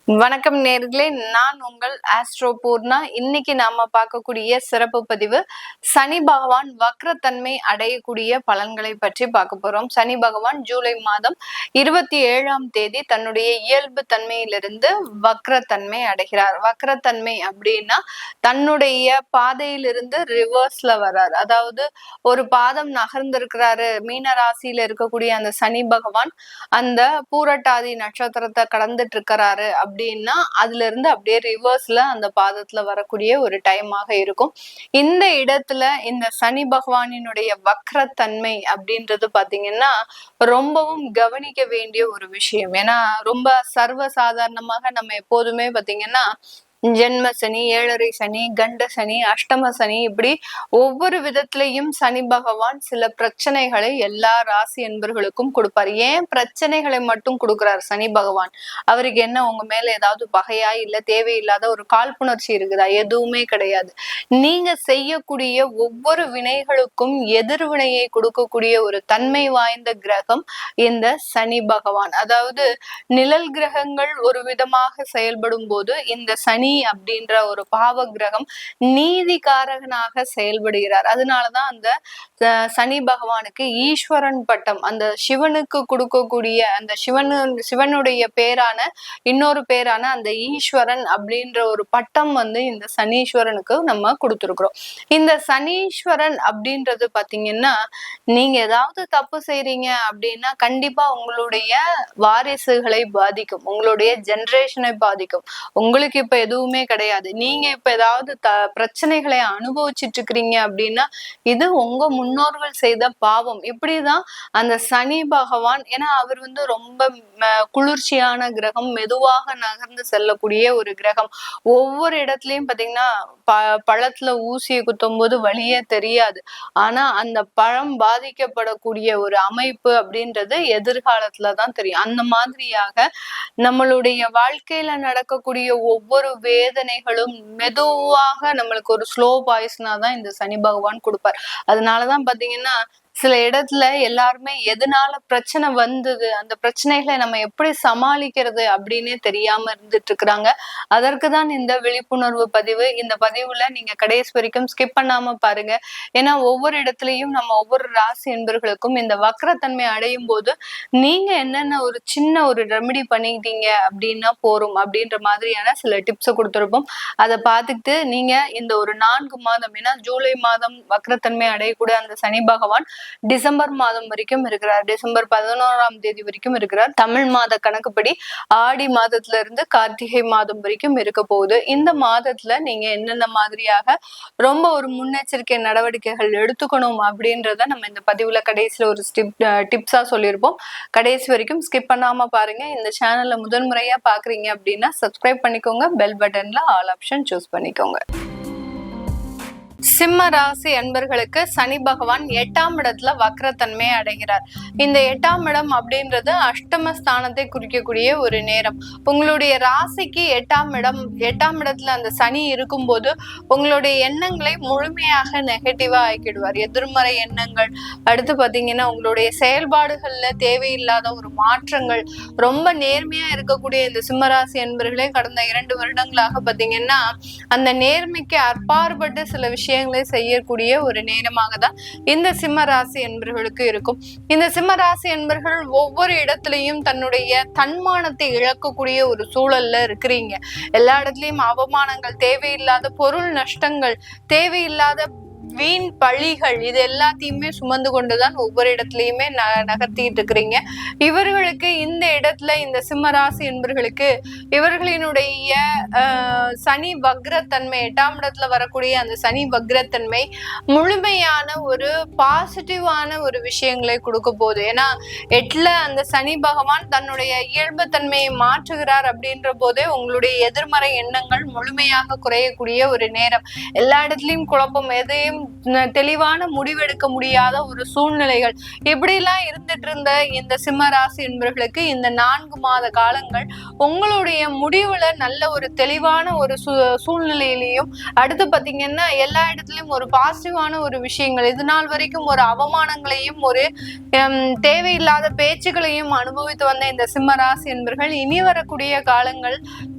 வணக்கம் நேர்களே, நான் உங்கள் ஆஸ்ட்ரோ பூர்ணா. இன்னைக்கு நாம பார்க்கக்கூடிய சிறப்பு பதிவு சனி பகவான் வக்ரத்தன்மை அடையக்கூடிய பலன்களை பற்றி பார்க்க போறோம். சனி பகவான் ஜூலை மாதம் 27ஆம் தேதி தன்னுடைய இயல்பு தன்மையிலிருந்து வக்ரத்தன்மை அடைகிறார். வக்ரத்தன்மை அப்படின்னா தன்னுடைய பாதையிலிருந்து ரிவர்ஸ்ல வர்றார். அதாவது ஒரு பாதம் நகர்ந்திருக்கிறாரு. மீன ராசியில இருக்கக்கூடிய அந்த சனி பகவான் அந்த பூரட்டாதி நட்சத்திரத்தை கடந்துட்டு இருக்கிறாரு அப்படின்னா அதுல இருந்து அப்படியே ரிவர்ஸ்ல அந்த பாதத்துல வரக்கூடிய ஒரு டைமாக இருக்கும். இந்த இடத்துல இந்த சனி பகவானினுடைய வக்ரத்தன்மை அப்படின்றது பாத்தீங்கன்னா ரொம்பவும் கவனிக்க வேண்டிய ஒரு விஷயம். ஏன்னா ரொம்ப சர்வசாதாரணமாக நம்ம எப்போதுமே பாத்தீங்கன்னா ஜென்ம சனி, ஏழரை சனி, கண்ட சனி, அஷ்டம சனி, இப்படி ஒவ்வொரு விதத்திலையும் சனி பகவான் சில பிரச்சனைகளை எல்லா ராசி என்பர்களுக்கும் கொடுப்பார். ஏன் பிரச்சனைகளை மட்டும் கொடுக்கிறார் சனி பகவான்? அவருக்கு என்ன உங்க மேல ஏதாவது பகையா, இல்ல தேவையில்லாத ஒரு காழ்ப்புணர்ச்சி இருக்குதா? எதுவுமே கிடையாது. நீங்க செய்யக்கூடிய ஒவ்வொரு வினைகளுக்கும் எதிர்வினையை கொடுக்கக்கூடிய ஒரு தன்மை வாய்ந்த கிரகம் இந்த சனி பகவான். அதாவது நிழல் கிரகங்கள் ஒரு விதமாக செயல்படும் போது இந்த சனி அப்படின்ற ஒரு பாவ கிரகம் நீதிகாரகனாக செயல்படுகிறார். அதனாலதான் அந்த சனி பகவானுக்கு ஈஸ்வரன் பட்டம், அந்த சிவனுக்கு கொடுக்கக்கூடிய அந்த சிவனுடைய பேரான இன்னொரு பேரான அந்த ஈஸ்வரன் அப்படின்ற ஒரு பட்டம் இந்த சனீஸ்வரனுக்கு நம்ம கொடுத்துருக்குறோம். இந்த சனீஸ்வரன் அப்படின்றது பாத்தீங்கன்னா நீங்க ஏதாவது தப்பு செய்றீங்க அப்படின்னா கண்டிப்பா உங்களுடைய வாரிசுகளை பாதிக்கும், உங்களுடைய ஜெனரேஷனை பாதிக்கும். உங்களுக்கு இப்ப எதுவுமே கிடையாது, நீங்க இப்ப ஏதாவது பிரச்சனைகளை அனுபவிச்சுட்டு இருக்கிறீங்க அப்படின்னா இது உங்க முன்னோர்கள் செய்த பாவம். இப்படிதான் அந்த சனி பகவான், ஏன்னா அவர் ரொம்ப குளிர்ச்சியான கிரகம், மெதுவாக நகர்ந்து செல்லக்கூடிய ஒரு கிரகம். ஒவ்வொரு இடத்துலயும் பாத்தீங்கன்னா பழத்துல ஊசியை குத்தும் போது வழியே தெரியாது, ஆனா அந்த பழம் பாதிக்கப்படக்கூடிய ஒரு அமைப்பு அப்படின்றது எதிர்காலத்துலதான் தெரியும். அந்த மாதிரியாக நம்மளுடைய வாழ்க்கையில நடக்கக்கூடிய ஒவ்வொரு வேதனைகளும் மெதுவாக நம்மளுக்கு ஒரு ஸ்லோ பாய்ஸ்னா தான் இந்த சனி பகவான் கொடுப்பார். அதனாலதான் பாத்தீங்கன்னா சில இடத்துல எல்லாருமே எதனால பிரச்சனை வந்தது, அந்த பிரச்சனைகளை நம்ம எப்படி சமாளிக்கிறது அப்படின்னே தெரியாம இருந்துட்டு இருக்கிறாங்க. அதற்குதான் இந்த விழிப்புணர்வு பதிவு. இந்த பதிவுல நீங்க கடைசி வரைக்கும் ஸ்கிப் பண்ணாம பாருங்க. ஏன்னா ஒவ்வொரு இடத்துலயும் நம்ம ஒவ்வொரு ராசி என்பர்களுக்கும் இந்த வக்ரத்தன்மை அடையும் போது நீங்க என்னென்ன ஒரு சின்ன ஒரு ரெமெடி பண்ணிக்கிட்டீங்க அப்படின்னா போரும் அப்படின்ற மாதிரியான சில டிப்ஸை கொடுத்துருப்போம். அதை பார்த்துக்கிட்டு நீங்க இந்த ஒரு 4 மாதம், ஏன்னா ஜூலை மாதம் வக்ரத்தன்மை அடையக்கூடிய அந்த சனி பகவான் டிசம்பர் மாதம் வரைக்கும் இருக்கிறார். டிசம்பர் 11ஆம் தேதி வரைக்கும் இருக்கிறார். தமிழ் மாத கணக்குப்படி ஆடி மாதத்துல இருந்து கார்த்திகை மாதம் வரைக்கும் இருக்க போகுது. இந்த மாதத்துல நீங்க என்னென்ன மாதிரியாக ரொம்ப ஒரு முன்னெச்சரிக்கை நடவடிக்கைகள் எடுத்துக்கணும் அப்படின்றத நம்ம இந்த பதிவுல கடைசியில ஒரு டிப்ஸா சொல்லியிருப்போம். கடைசி வரைக்கும் ஸ்கிப் பண்ணாம பாருங்க. இந்த சேனல்ல முதன்முறையா பாக்குறீங்க அப்படின்னா சப்ஸ்கிரைப் பண்ணிக்கோங்க. பெல் பட்டன்ல ஆல் ஆப்ஷன் சூஸ் பண்ணிக்கோங்க. சிம்ம ராசி அன்பர்களுக்கு சனி பகவான் 8ஆம் இடத்துல வக்ரத்தன்மை அடைகிறார். இந்த 8ஆம் இடம் அப்படின்றது அஷ்டம ஸ்தானத்தை குறிக்கக்கூடிய ஒரு நேரம். உங்களுடைய ராசிக்கு 8ஆம் இடத்துல அந்த சனி இருக்கும்போது உங்களுடைய எண்ணங்களை முழுமையாக நெகட்டிவா ஆக்கிடுவார். எதிர்மறை எண்ணங்கள், அடுத்து பாத்தீங்கன்னா உங்களுடைய செயல்பாடுகள்ல தேவையில்லாத ஒரு மாற்றங்கள், ரொம்ப நேர்மையா இருக்கக்கூடிய இந்த சிம்மராசி அன்பர்களே கடந்த 2 வருடங்களாக பாத்தீங்கன்னா அந்த நேர்மைக்கு அற்பாற்பட்டு சில விஷயங்களை செய்யக்கூடிய ஒரு நேரமாக தான் இந்த சிம்ம ராசி என்பர்களுக்கு இருக்கும். இந்த சிம்ம ராசி என்பர்கள் ஒவ்வொரு இடத்திலையும் தன்னுடைய தன்மானத்தை இழக்கக்கூடிய ஒரு சூழல்ல இருக்கிறீங்க. எல்லா இடத்துலயும் அவமானங்கள், தேவையில்லாத பொருள் நஷ்டங்கள், தேவையில்லாத வீண் பழிகள், இது எல்லாத்தையுமே சுமந்து கொண்டுதான் ஒவ்வொரு இடத்துலயுமே நகர்த்திட்டு இருக்கிறீங்க. இவர்களுக்கு இந்த இடத்துல இந்த சிம்மராசி என்பர்களுக்கு இவர்களினுடைய சனி வக்ரத்தன்மை, 8ஆம் இடத்துல வரக்கூடிய அந்த சனி வக்ரத்தன்மை முழுமையான ஒரு பாசிட்டிவான ஒரு விஷயங்களை கொடுக்க போகுது. ஏன்னா 8ல அந்த சனி பகவான் தன்னுடைய இயல்பு தன்மையை மாற்றுகிறார் அப்படின்ற போதே உங்களுடைய எதிர்மறை எண்ணங்கள் முழுமையாக குறையக்கூடிய ஒரு நேரம். எல்லா இடத்துலயும் குழப்பம், எதையும் இடத்துலயும் தெளிவான முடிவெடுக்க முடியாத ஒரு சூழ்நிலைகள் இப்படி எல்லாம் இருந்துட்டு இருந்த இந்த சிம்ம ராசி என்பவர்களுக்கு இந்த 4 மாத காலங்கள் உங்களுடைய முடிவுல நல்ல ஒரு தெளிவான ஒரு சூழ்நிலையிலையும் அடுத்து பாத்தீங்கன்னா எல்லா இடத்துலயும் ஒரு பாசிட்டிவான ஒரு விஷயங்கள் இது நாள் வரைக்கும் ஒரு அவமானங்களையும் ஒரு தேவையில்லாத பேச்சுகளையும் அனுபவித்து வந்த இந்த சிம்ம ராசி என்பவர்கள் இனி வரக்கூடிய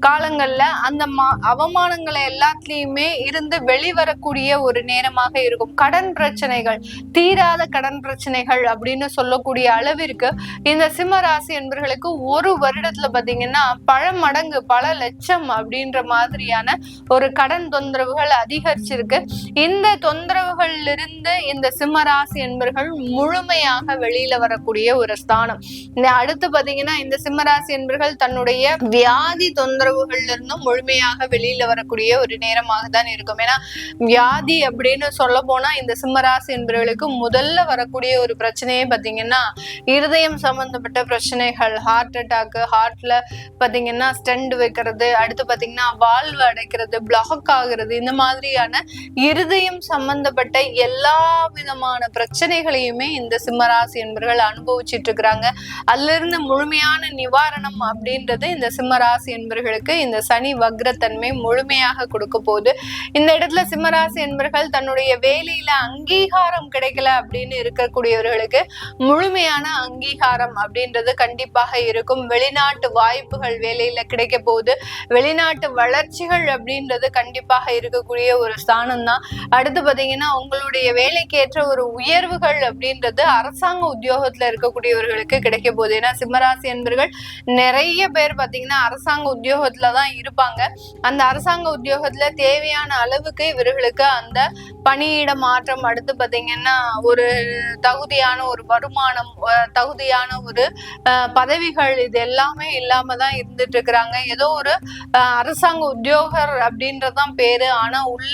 காலங்கள்ல அந்த அவமானங்களை எல்லாத்துலயுமே இருந்து வெளிவரக்கூடிய ஒரு நேரமாக இருக்கும். கடன் பிரச்சனைகள், தீராத கடன் பிரச்சனைகள் அப்படின்னு சொல்லக்கூடிய அளவிற்கு இந்த சிம்ம ராசி என்பவர்களுக்கு ஒரு வருடத்துல பாத்தீங்கன்னா பல மடங்கு பல லட்சம் அப்படின்ற மாதிரியான ஒரு கடன் தொந்தரவுகள் அதிகரிச்சிருக்கு. இந்த தொந்தரவுகள்ல இருந்து இந்த சிம்ம ராசி என்பவர்கள் முழுமையாக வெளியில வரக்கூடிய ஒரு ஸ்தானம். அடுத்து பாத்தீங்கன்னா இந்த சிம்மராசி என்பவர்கள் தன்னுடைய வியாதி தொந்தரவுகள்ல இருந்தும் முழுமையாக வெளியில வரக்கூடிய ஒரு நேரமாக தான் இருக்கும். ஏன்னா வியாதி அப்படின்னு சொல்ல போனா இந்த சிம்மராசி என்பவர்களுக்கு முதல்ல வரக்கூடிய ஒரு பிரச்சனையே பாத்தீங்கன்னா இருதயம் சம்பந்தப்பட்ட பிரச்சனைகள், ஹார்ட் அட்டாக், ஹார்ட்ல பாத்தீங்கன்னா ஸ்டெண்ட் வைக்கிறது, அடுத்து பாத்தீங்கன்னா வால்வு அடைக்கிறது, பிளாக் ஆகுறது, இந்த மாதிரியான இருதயம் சம்பந்தப்பட்ட எல்லா விதமான பிரச்சனைகளையுமே இந்த சிம்மராசி என்பவர்கள் அனுபவிச்சுட்டு இருக்கிறாங்க. அதுல இருந்து முழுமையான நிவாரணம் அப்படின்றது இந்த சிம்மராசி என்பவர்களுக்கு இந்த சனி வக்ரத்தன்மை முழுமையாக கொடுக்க போகுது. இந்த இடத்துல சிம்மராசி என்பவர்கள் தன்னுடைய வேலையில அங்கீகாரம் கிடைக்கல அப்படின்னு இருக்கக்கூடியவர்களுக்கு முழுமையான அங்கீகாரம் அப்படின்றது கண்டிப்பாக இருக்கும். வெளிநாட்டு வாய்ப்புகள் வேலையில கிடைக்க போகுது. வெளிநாட்டு வளர்ச்சிகள் அப்படின்றது கண்டிப்பாக இருக்கக்கூடிய ஒரு ஸ்தானம் தான். அடுத்து பாத்தீங்கன்னா உங்களுடைய வேலைக்கேற்ற ஒரு உயர்வுகள் அப்படின்றது அரசாங்க உத்தியோகத்துல இருக்கக்கூடியவர்களுக்கு கிடைக்க போகுது. ஏன்னா சிம்மராசி என்பவர்கள் நிறைய பேர் பாத்தீங்கன்னா அரசாங்க உத்தியோகத்துலதான் இருப்பாங்க. அந்த அரசாங்க உத்தியோகத்துல தேவையான அளவுக்கு இவர்களுக்கு அந்த பணியிட மாற்றம், அடுத்து பாத்தீங்கன்னா ஒரு தகுதியான ஒரு வருமானம், தகுதியான ஒரு பதவிகள், இது எல்லாமே இல்லாம தான் இருந்துட்டு இருக்கிறாங்க. ஏதோ ஒரு அரசாங்க உத்தியோகர் அப்படின்றதான் பேரு, ஆனா உள்ள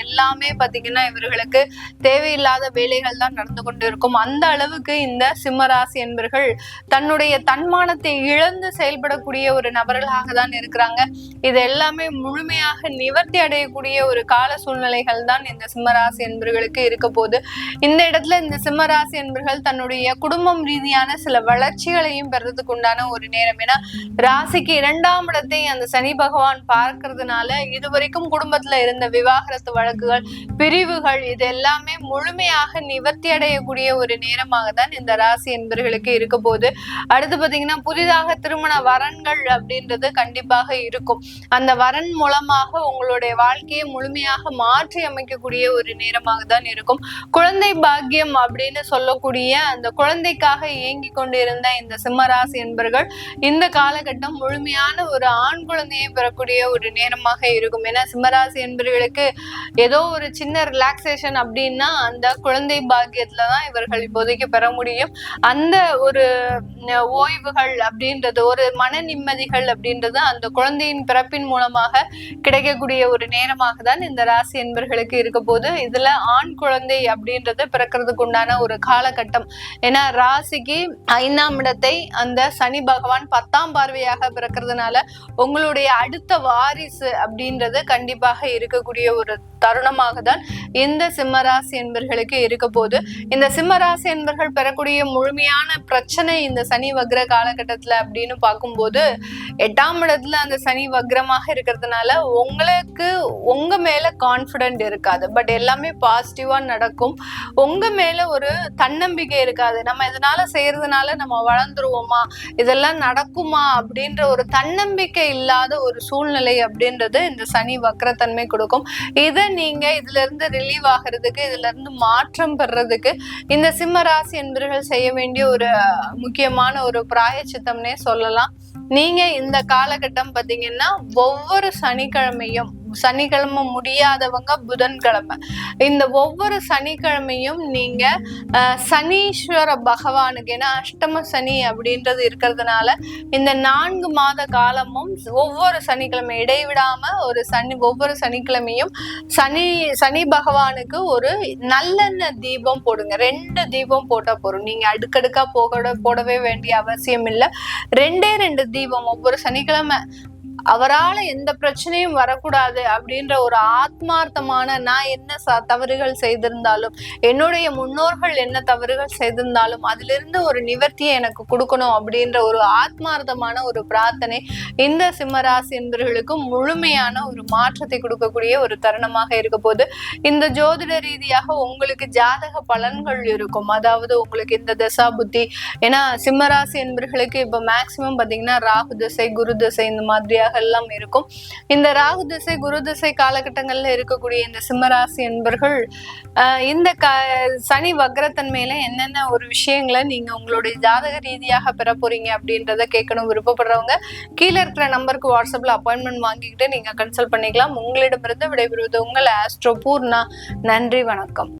எல்லாமே பாத்தீங்கன்னா இவர்களுக்கு தேவையில்லாத வேலைகள் தான் நடந்து கொண்டு இருக்கும். அந்த அளவுக்கு இந்த சிம்மராசி என்பவர்கள் தன்னுடைய தன்மானத்தை இழந்து செயல்படக்கூடிய ஒரு நபர்களாக தான் இருக்கிறாங்க. இது எல்லாமே முழுமையாக நிவர்த்தி அடையக்கூடிய ஒரு கால சூழ்நிலைகள் தான் இந்த சிம்மராசி என்பவர்களுக்கு இருக்க போது. இந்த இடத்துல இந்த சிம்மராசி என்பவர்கள் தன்னுடைய குடும்பம் ரீதியான சில வளர்ச்சிகளையும் பெறதுக்கு உண்டான ஒரு நேரம். ஏன்னா ராசிக்கு 2ஆம் இடத்தை அந்த சனி பகவான் பார்க்கறதுனால இதுவரைக்கும் குடும்பத்துல இருந்த விவாகரத்து வழக்குகள், பிரிவுகள், இது எல்லாமே முழுமையாக நிவர்த்தி அடையக்கூடிய ஒரு நேரமாக தான் இந்த ராசி என்பவர்களுக்கு இருக்க போது. அடுத்து பாத்தீங்கன்னா புதிதாக திருமண வரன்கள் அப்படின்றது கண்டிப்பாக இருக்கும். அந்த வரன் மூலமாக உங்களுடைய வாழ்க்கையை முழுமையாக மாற்றி அமைக்கக்கூடிய ஒரு நேரமாக தான் இருக்கும். குழந்தை பாக்கியம் அப்படின்னு சொல்லக்கூடிய அந்த குழந்தைக்காக இயங்கி கொண்டிருந்த இந்த சிம்மராசி என்பவர்கள் இந்த காலகட்டம் முழுமையான ஒரு ஆண் குழந்தையை பெறக்கூடிய ஒரு நேரமாக இருக்கும். ஏன்னா சிம்மராசி என்பவர்களுக்கு ஏதோ ஒரு சின்ன ரிலாக்ஸேஷன் அப்படின்னா அந்த குழந்தை பாக்கியத்துலதான் இவர்கள் இப்போதைக்கு பெற முடியும். அந்த ஒரு ஓய்வுகள் அப்படின்றது, ஒரு மன நிம்மதிகள் அப்படின்றது அந்த குழந்தையின் பிறப்பின் மூலமாக கிடைக்கக்கூடிய ஒரு நேரமாக தான் இந்த ராசி என்பவர்களுக்கு இருக்க போது. இதுல ஆண் குழந்தை அப்படின்றது பிறக்கிறதுக்கு உண்டான ஒரு காலகட்டம். ஏன்னா ராசிக்கு 5ஆம் இடத்தை அந்த சனி பகவான் 10ஆம் பார்வையாக பிறக்கிறதுனால உங்களுடைய அடுத்த வாரிசு அப்படின்றது கண்டிப்பாக இருக்கக்கூடிய ஒரு தருணமாக தான் இந்த சிம்மராசி என்பவர்களுக்கு இருக்க போது. இந்த சிம்மராசி என்பவர்கள் பெறக்கூடிய முழுமையான பிரச்சனை இந்த சனி வக்ர காலகட்டத்துல அப்படின்னு பார்க்கும்போது 8ஆம் இடத்துல அந்த சனி வக்ரமாக இருக்கிறதுனால உங்களுக்கு உங்க மேல கான்பிடென்ட் இருக்காது. பட் எல்லாமே பாசிட்டிவா நடக்கும். உங்க மேல ஒரு தன்னம்பிக்கை இருக்காது. நம்ம இதனால செய்யறதுனால நம்ம வளர்ந்துருவோமா, இதெல்லாம் நடக்குமா அப்படின்ற ஒரு தன்னம்பிக்கை இல்லாத ஒரு சூழ்நிலை அப்படின்றது இந்த சனி வக்ரத்தன்மை கொடுக்கும். இதை நீங்க இதுல இருந்து ரிலீவ் ஆகிறதுக்கு, இதுல இருந்து மாற்றம் பெறதுக்கு இந்த சிம்ம ராசி என்பவர்கள் செய்ய வேண்டிய ஒரு முக்கியமான ஒரு பிராயச்சித்தம்னே சொல்லலாம். நீங்க இந்த காலகட்டம் பாத்தீங்கன்னா ஒவ்வொரு சனிக்கிழமையும், சனிக்கிழமை முடியாதவங்க புதன்கிழமை, இந்த ஒவ்வொரு சனிக்கிழமையும் நீங்க சனீஸ்வர பகவானுக்கு, ஏன்னா அஷ்டம சனி அப்படின்றது இருக்கிறதுனால இந்த 4 மாத காலமும் ஒவ்வொரு சனிக்கிழமை இடைவிடாம ஒவ்வொரு சனிக்கிழமையும் சனி பகவானுக்கு ஒரு நல்லெண்ணெய் தீபம் போடுங்க. 2 தீபம் போட்டா போறோம். நீங்க அடுக்கடுக்கா போடவே வேண்டிய அவசியம் இல்லை. 2 தீபம் ஒவ்வொரு சனிக்கிழமை அவரால எந்த பிரச்சனையும் வரக்கூடாது அப்படின்ற ஒரு ஆத்மார்த்தமான, நான் என்ன தவறுகள் செய்திருந்தாலும், என்னுடைய முன்னோர்கள் என்ன தவறுகள் செய்திருந்தாலும் அதிலிருந்து ஒரு நிவர்த்தியை எனக்கு கொடுக்கணும் அப்படின்ற ஒரு ஆத்மார்த்தமான ஒரு பிரார்த்தனை இந்த சிம்மராசி என்பவர்களுக்கு முழுமையான ஒரு மாற்றத்தை கொடுக்கக்கூடிய ஒரு தருணமாக இருக்க போது. இந்த ஜோதிட ரீதியாக உங்களுக்கு ஜாதக பலன்கள் இருக்கும். அதாவது உங்களுக்கு இந்த தசா புத்தி, ஏன்னா சிம்மராசி என்பவர்களுக்கு இப்ப மேக்சிமம் பாத்தீங்கன்னா ராகு திசை, குரு திசை இந்த மாதிரியாக எல்லாம் இருக்கும். இந்த ராகு திசை, குரு திசை காலகட்டங்கள்ல இருக்கக்கூடிய இந்த சிம்மராசி என்பர்கள் இந்த சனி வக்ரத்தன்மையில என்னென்ன ஒரு விஷயங்களை நீங்க உங்களுடைய ஜாதக ரீதியாக பெற போறீங்க அப்படின்றத கேட்கணும் விருப்பப்படுறவங்க கீழே இருக்கிற நம்பருக்கு வாட்ஸ்அப்ல அப்பாயின்மெண்ட் வாங்கிக்கிட்டு நீங்க கன்சல்ட் பண்ணிக்கலாம். உங்களிடமிருந்து விடைபெறுவது உங்கள் ஆஸ்ட்ரோ பூர்ணா. நன்றி, வணக்கம்.